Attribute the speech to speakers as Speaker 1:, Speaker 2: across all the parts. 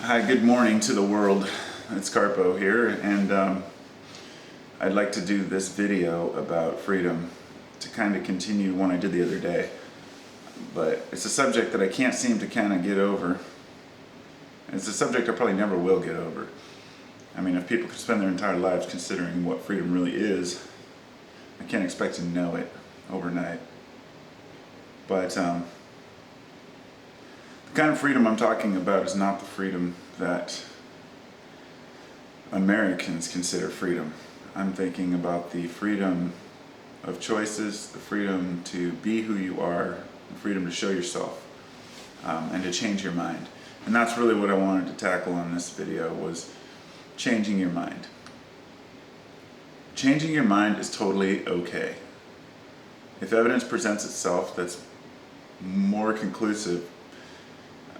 Speaker 1: Hi, good morning to the world. It's Carpo here, and I'd like to do this video about freedom to kind of continue one I did the other day. But it's a subject that I can't seem to kind of get over. It's a subject I probably never will get over. I mean, if people could spend their entire lives considering what freedom really is, I can't expect to know it overnight. But the kind of freedom I'm talking about is not the freedom that Americans consider freedom. I'm thinking about the freedom of choices, the freedom to be who you are, the freedom to show yourself, and to change your mind. And that's really what I wanted to tackle on this video, was changing your mind. Changing your mind is totally okay. If evidence presents itself that's more conclusive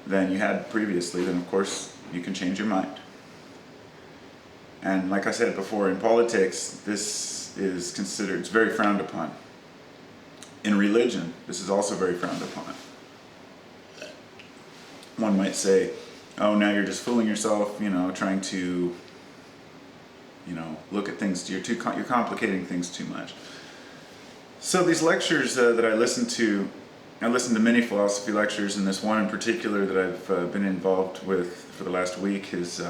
Speaker 1: than you had previously, then of course you can change your mind. And like I said before, in politics, this is considered, it's very frowned upon. In religion, this is also very frowned upon. One might say, oh, now you're just fooling yourself, trying to, look at things, you're complicating things too much. So these lectures that I listened to many philosophy lectures, and this one in particular that I've been involved with for the last week is,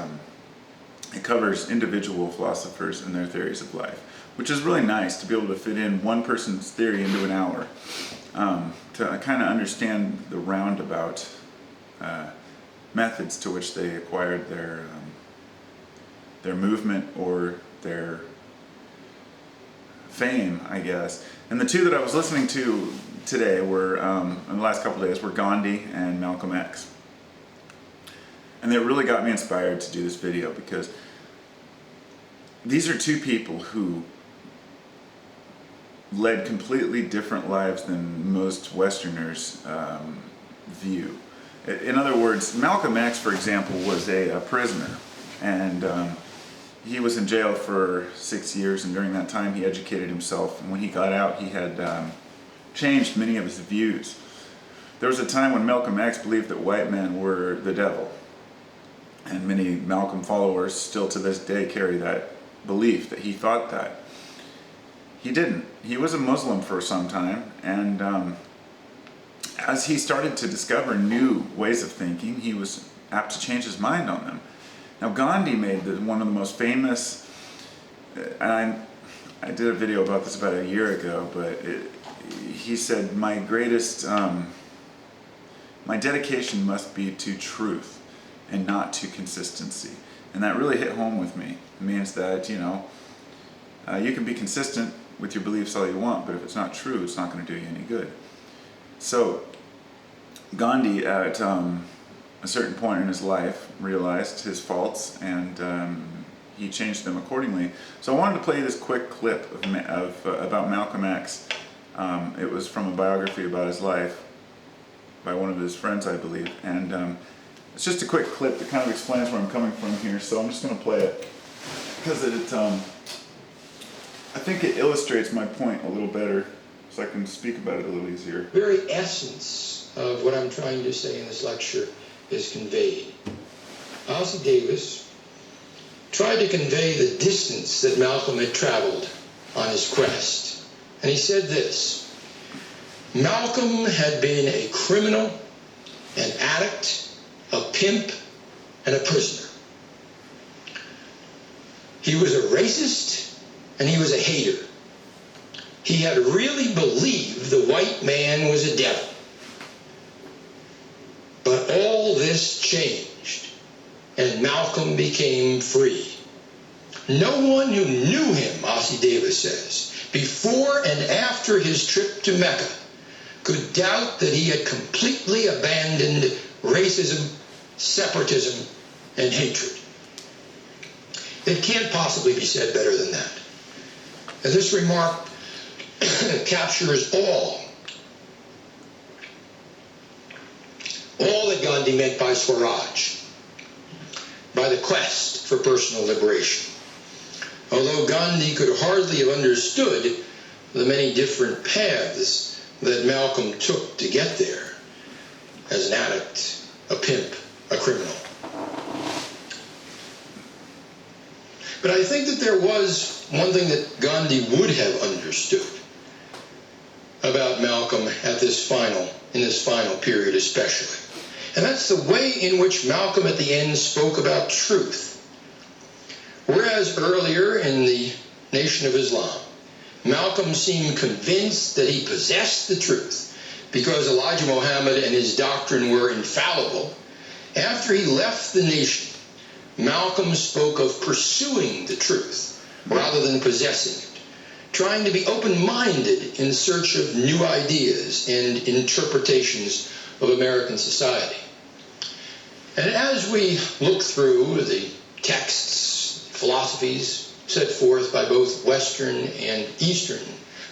Speaker 1: it covers individual philosophers and their theories of life, which is really nice to be able to fit in one person's theory into an hour, to kind of understand the roundabout methods to which they acquired their movement or their fame, I guess. And the two that I was listening to today were, in the last couple of days, were Gandhi and Malcolm X. And it really got me inspired to do this video, because these are two people who led completely different lives than most Westerners view. In other words, Malcolm X, for example, was a prisoner, and he was in jail for 6 years, and during that time he educated himself, and when he got out he had changed many of his views. There was a time when Malcolm X believed that white men were the devil, and many Malcolm followers still to this day carry that belief, that he thought that. He didn't. He was a Muslim for some time, and as he started to discover new ways of thinking, he was apt to change his mind on them. Now Gandhi made one of the most famous, and I did a video about this about a year ago, but he said, my dedication must be to truth and not to consistency. And that really hit home with me. It means that, you can be consistent with your beliefs all you want, but if it's not true, it's not going to do you any good. So Gandhi, at a certain point in his life, realized his faults, and he changed them accordingly. So I wanted to play this quick clip about Malcolm X. It was from a biography about his life by one of his friends, I believe, and it's just a quick clip that kind of explains where I'm coming from here. So I'm just going to play it because I think it illustrates my point a little better, so I can speak about it a little easier.
Speaker 2: The very essence of what I'm trying to say in this lecture is conveyed. Ossie Davis tried to convey the distance that Malcolm had traveled on his quest. And he said this: Malcolm had been a criminal, an addict, a pimp, and a prisoner. He was a racist and he was a hater. He had really believed the white man was a devil. But all this changed, and Malcolm became free. No one who knew him, Ossie Davis says, before and after his trip to Mecca, could doubt that he had completely abandoned racism, separatism, and hatred. It can't possibly be said better than that. And this remark captures all that Gandhi meant by Swaraj, by the quest for personal liberation. Although Gandhi could hardly have understood the many different paths that Malcolm took to get there, as an addict, a pimp, a criminal. But I think that there was one thing that Gandhi would have understood about Malcolm in this final period especially. And that's the way in which Malcolm at the end spoke about truth. Whereas earlier in the Nation of Islam, Malcolm seemed convinced that he possessed the truth because Elijah Muhammad and his doctrine were infallible. After he left the nation, Malcolm spoke of pursuing the truth rather than possessing it, trying to be open-minded in search of new ideas and interpretations of American society. And as we look through the texts, philosophies set forth by both Western and Eastern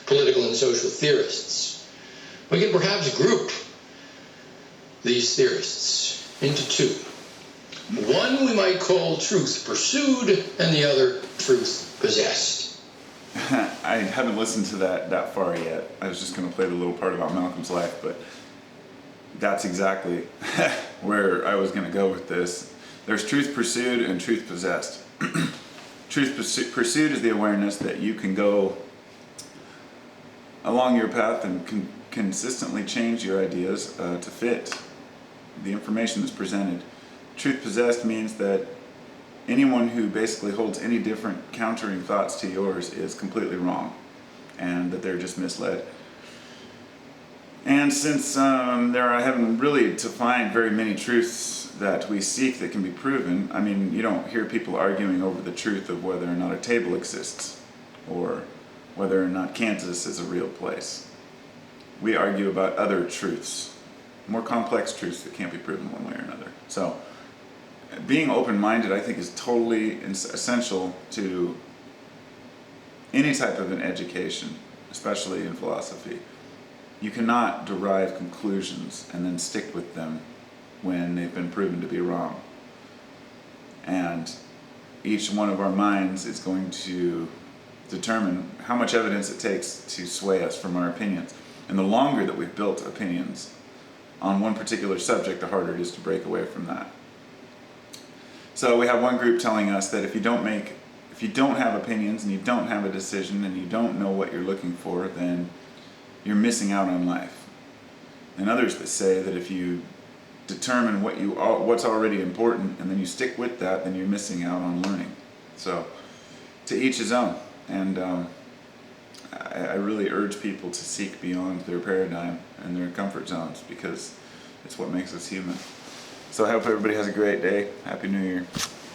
Speaker 2: political and social theorists, we can perhaps group these theorists into two. One we might call truth pursued, and the other truth possessed.
Speaker 1: I haven't listened to that far yet. I was just going to play the little part about Malcolm's life, but that's exactly where I was going to go with this. There's truth pursued and truth possessed. Truth pursued is the awareness that you can go along your path and consistently change your ideas to fit the information that's presented. Truth possessed means that anyone who basically holds any different countering thoughts to yours is completely wrong, and that they're just misled. And since I haven't really defined very many truths that we seek that can be proven, I mean, you don't hear people arguing over the truth of whether or not a table exists, or whether or not Kansas is a real place. We argue about other truths, more complex truths that can't be proven one way or another. So, being open-minded, I think, is totally essential to any type of an education, especially in philosophy. You cannot derive conclusions and then stick with them when they've been proven to be wrong. And each one of our minds is going to determine how much evidence it takes to sway us from our opinions. And the longer that we've built opinions on one particular subject, the harder it is to break away from that. So we have one group telling us that if you don't have opinions and you don't have a decision and you don't know what you're looking for, then you're missing out on life. And others that say that if you determine what's already important and then you stick with that, then you're missing out on learning. So to each his own. And I really urge people to seek beyond their paradigm and their comfort zones, because it's what makes us human. So I hope everybody has a great day. Happy New Year.